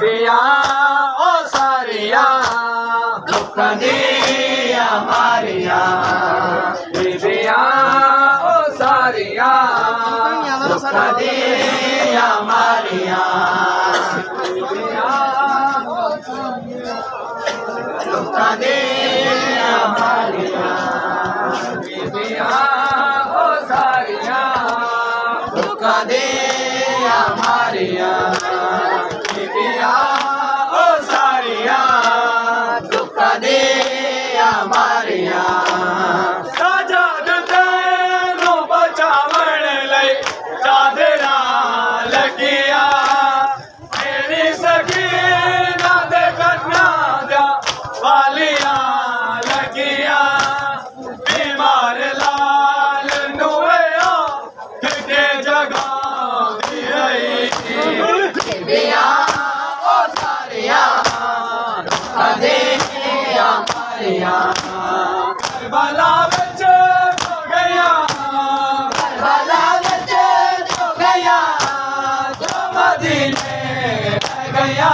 बीबिया ओ सारिया दुख दिया मारिया बीबिया ओ सारिया दुख दिया मारिया बीबिया दुख दिया मारिया बीबिया ओ सारिया दुख दिया मारिया बीबिया ओ सारिया दुख दिया मारिया साजद तेनू बचावण लई चादरा लगिया मेरी सखी ना दे कन्ना दा वालिया लगिया बीमार लाल नुया किते जगा दी बीबिया ओ सारिया दुख दिया मारिया करबला विच तो गया करबला विच तो गया जो मदीने रह गया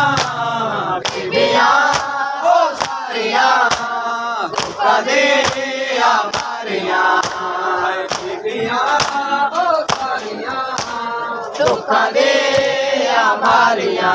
बीबिया ओ सारिया दुख दिया मारिया बीबिया ओ सारिया दुख दिया मारिया।